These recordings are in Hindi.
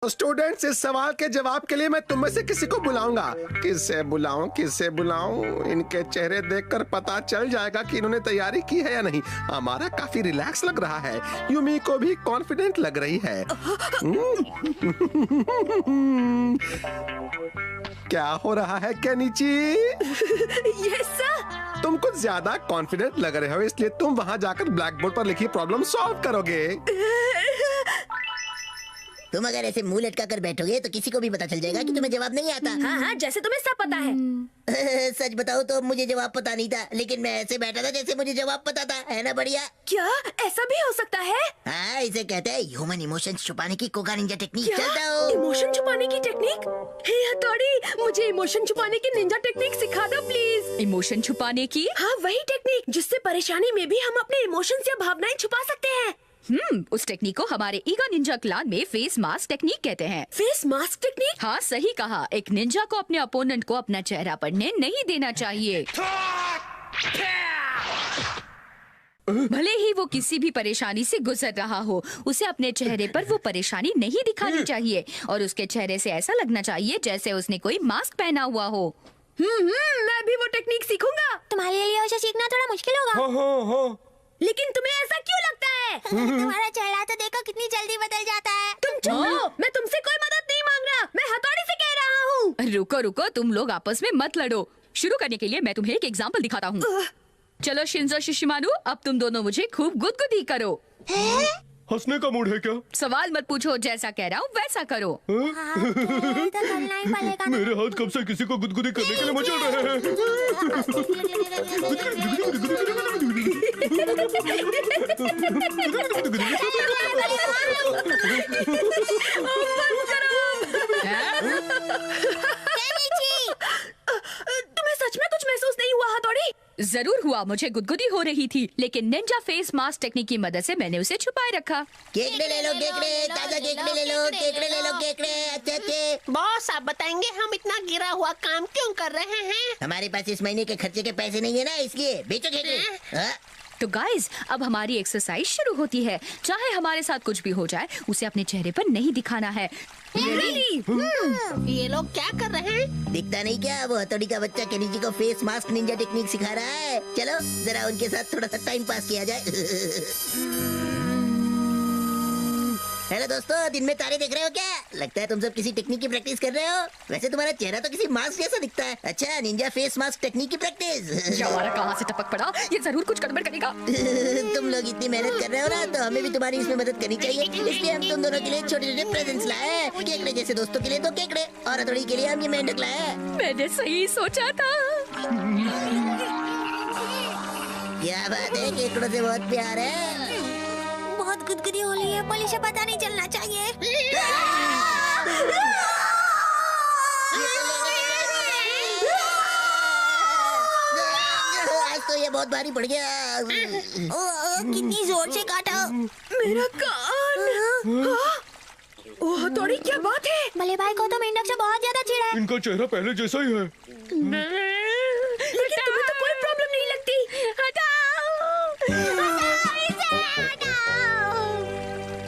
स्टूडेंट्स, इस सवाल के जवाब के लिए मैं तुम में से किसी को बुलाऊंगा। किसे बुलाऊं? इनके चेहरे देखकर पता चल जाएगा कि इन्होंने तैयारी की है या नहीं। हमारा काफी रिलैक्स लग रहा है। यूमी को भी कॉन्फिडेंट लग रही है। क्या हो रहा है केनिची? Yes sir. तुम कुछ ज्यादा कॉन्फिडेंट लग रहे हो, इसलिए तुम वहां जाकर ब्लैक बोर्ड पर लिखी प्रॉब्लम सॉल्व करोगे। तुम अगर ऐसे मुंह लटका कर बैठोगे तो किसी को भी पता चल जाएगा कि तुम्हें जवाब नहीं आता। हाँ, जैसे तुम्हें सब पता है। सच बताओ तो मुझे जवाब पता नहीं था, लेकिन मैं ऐसे बैठा था जैसे मुझे जवाब पता था। है ना बढ़िया? क्या ऐसा भी हो सकता है? हाँ, इसे कहते हैं ह्यूमन इमोशंस छुपाने की कोका निंजा टेक्निक। चलता हो। इमोशन छुपाने की टेक्निक? हे हथौड़ी, मुझे इमोशन छुपाने की निंजा टेक्निक सिखा दो प्लीज। इमोशन छुपाने की? हाँ, वही टेक्निक जिससे परेशानी में भी हम अपने इमोशंस या भावनाएं छुपा सकते हैं। उस टेक्निक को हमारे ईगा निंजा क्लान में फेस मास्क टेक्निक कहते हैं। Face mask technique? हाँ, सही कहा। एक निंजा को अपने अपोनेंट को अपना चेहरा पढ़ने नहीं देना चाहिए। भले ही वो किसी भी परेशानी से गुजर रहा हो, उसे अपने चेहरे पर वो परेशानी नहीं दिखानी चाहिए और उसके चेहरे से ऐसा लगना चाहिए जैसे उसने कोई मास्क पहना हुआ हो। मैं भी वो टेक्निक सीखूंगा। तुम्हारे लिए उसे सीखना थोड़ा मुश्किल होगा। लेकिन तुम्हें ऐसा क्यों लगता है? तुम्हारा चेहरा तो देखो कितनी जल्दी बदल जाता है। तुम चुप रहो। मैं तुमसे कोई मदद नहीं मांग रहा, मैं हथौड़ी से कह रहा हूँ। रुको रुको, तुम लोग आपस में मत लड़ो। शुरू करने के लिए मैं तुम्हें एक एग्जाम्पल दिखाता हूँ। चलो शिंजो शिशिमारू, अब तुम दोनों मुझे खूब गुदगुदी करो। हंसने का मूड है क्या? सवाल मत पूछो, जैसा कह रहा हूँ वैसा करो। तो करना ही पड़ेगा। मेरे हाथ कब से किसी को गुदगुदी करने के लिए मचल रहे हैं। तुम्हें सच में कुछ महसूस नहीं हुआ हथौड़ी? जरूर हुआ, मुझे गुदगुदी हो रही थी, लेकिन निंजा फेस मास्क टेक्निक की मदद से मैंने उसे छुपाए रखा। केकड़े ले लो, केकड़े ताजा केकड़े ले लो, केकड़े ले लो, केकड़े अच्छे अच्छे। बॉस, आप बताएंगे हम इतना गिरा हुआ काम क्यों कर रहे हैं? हमारे पास इस महीने के खर्चे के पैसे नहीं है ना, इसलिए बेचो केकड़े। हाँ? तो गाइज, अब हमारी एक्सरसाइज शुरू होती है। चाहे हमारे साथ कुछ भी हो जाए, उसे अपने चेहरे पर नहीं दिखाना है। ये लोग क्या कर रहे हैं? दिखता नहीं क्या, वो हथौड़ी का बच्चा केनिची को फेस मास्क निंजा टेक्निक सिखा रहा है। चलो जरा उनके साथ थोड़ा सा टाइम पास किया जाए। हेलो दोस्तों, दिन में तारे देख रहे हो क्या? लगता है तुम सब किसी टेक्निक की प्रैक्टिस कर रहे हो। वैसे तुम्हारा चेहरा तो किसी मास्क जैसा दिखता है। अच्छा, निंजा फेस मास्क टेक्निक की प्रैक्टिस। हमारा कहाँ से टपक पड़ा, ये जरूर कुछ गड़बड़ करेगा। तुम लोग इतनी मेहनत कर रहे हो ना, तो हमें भी तुम्हारी इसमें मदद करनी चाहिए। इसलिए हम तुम दोनों के लिए छोटे छोटे प्रेजेंट्स लाए हैं। केकड़े जैसे दोस्तों के लिए तो केकड़े, और हथौड़ी के लिए हम ये मेंढक लाए हैं। मैंने सही सोचा था। क्या बात है, केकड़ों से बहुत प्यार है। बहुत गुदगुदी हो रही है, पुलिस से पता नहीं चलना चाहिए। आज तो ये बहुत भारी पड़ गया। कितनी जोर से काटा। मेरा कान। ओ हथौड़ी, क्या बात है? भले भाई को तो मेंढक से बहुत ज्यादा चिढ़ है। इनका चेहरा पहले जैसा ही है। लेकिन तुम्हें तो कोई प्रॉब्लम नहीं लगती।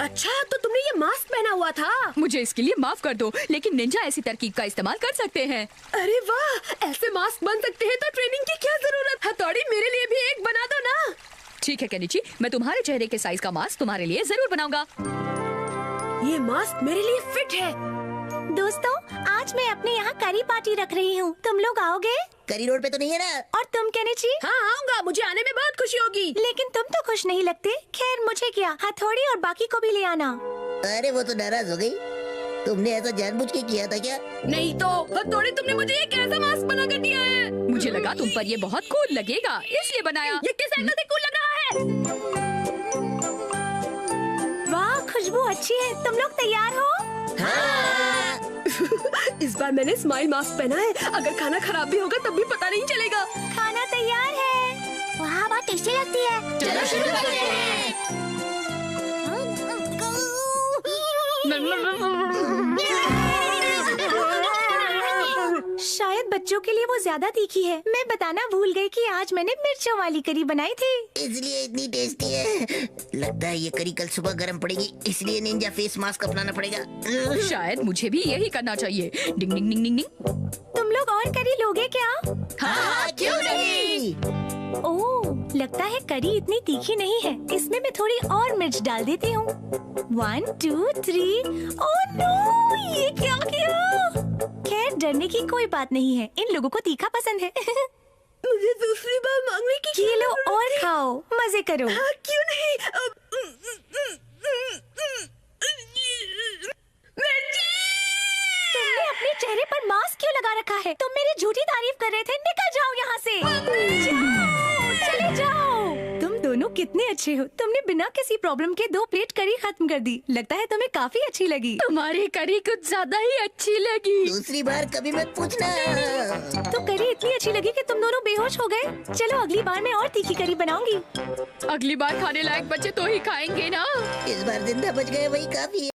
अच्छा, तो तुमने ये मास्क पहना हुआ था? मुझे इसके लिए माफ कर दो, लेकिन निंजा ऐसी तरकीब का इस्तेमाल कर सकते हैं। अरे वाह, ऐसे मास्क बन सकते हैं तो ट्रेनिंग की क्या जरूरत? हथौड़ी, मेरे लिए भी एक बना दो ना। ठीक है केनिची, मैं तुम्हारे चेहरे के साइज का मास्क तुम्हारे लिए जरूर बनाऊंगा। ये मास्क मेरे लिए फिट है। दोस्तों, आज मैं अपने यहाँ करी पार्टी रख रही हूँ। तुम लोग आओगे? करी रोड पे तो नहीं है ना? और तुम केनिची? हाँ, आऊंगा, मुझे आने में बहुत खुशी होगी। लेकिन तुम तो खुश नहीं लगते। खैर, मुझे क्या, हथौड़ी और बाकी को भी ले आना। अरे वो तो नाराज हो गई। तुमने ऐसा जानबूझ के किया था क्या? नहीं तो हथौड़ी, तुमने मुझे ये कैसा मास्क बना कर दिया है? मुझे लगा तुम पर ये बहुत कूल लगेगा, इसलिए बनाया। ये किस एंगल से कूल लग रहा है? वाह, खुशबू अच्छी है। तुम लोग तैयार हो? हाँ। इस बार मैंने स्माइल मास्क पहना है। अगर खाना खराब भी होगा तब भी पता नहीं चलेगा। खाना तैयार है। वाह, बहुत टेस्टी लगती है। चलो शुरू करते हैं। शायद बच्चों के लिए वो ज्यादा तीखी है। मैं बताना भूल गई कि आज मैंने मिर्चों वाली करी बनाई थी। इसलिए इतनी टेस्टी है। लगता है ये करी कल सुबह गर्म पड़ेगी, इसलिए निंजा फेस मास्क अपनाना पड़ेगा। शायद मुझे भी यही करना चाहिए। डिंग डिंग डिंग डिंग डिंग। तुम लोग और करी लोगे क्या? हाँ, क्यों नहीं? ओह, लगता है करी इतनी तीखी नहीं है। इसमें मैं थोड़ी और मिर्च डाल देती हूँ। 1 2 3। ओह नो, ये क्या किया? खैर डरने की कोई बात नहीं है, इन लोगों को तीखा पसंद है। मुझे दूसरी बार मांगने की ये लो और खाओ, मजे करो। हाँ, क्यों नहीं? तुमने अपने चेहरे पर मास्क क्यों लगा रखा है? तुम मेरी झूठी तारीफ कर रहे थे। निकल जाओ यहाँ से। जाओ, चले जाओ। तुम दोनों कितने अच्छे हो। तुमने बिना किसी प्रॉब्लम के 2 प्लेट करी खत्म कर दी। लगता है तुम्हें काफी अच्छी लगी। तुम्हारी करी कुछ ज्यादा ही अच्छी लगी। दूसरी बार कभी मत पूछना। तो करी इतनी अच्छी लगी कि तुम दोनों बेहोश हो गए। चलो अगली बार मैं और तीखी करी बनाऊंगी। अगली बार खाने लायक बचे तो ही खाएंगे ना। इस बार जिंदा बच गए वही काफी है।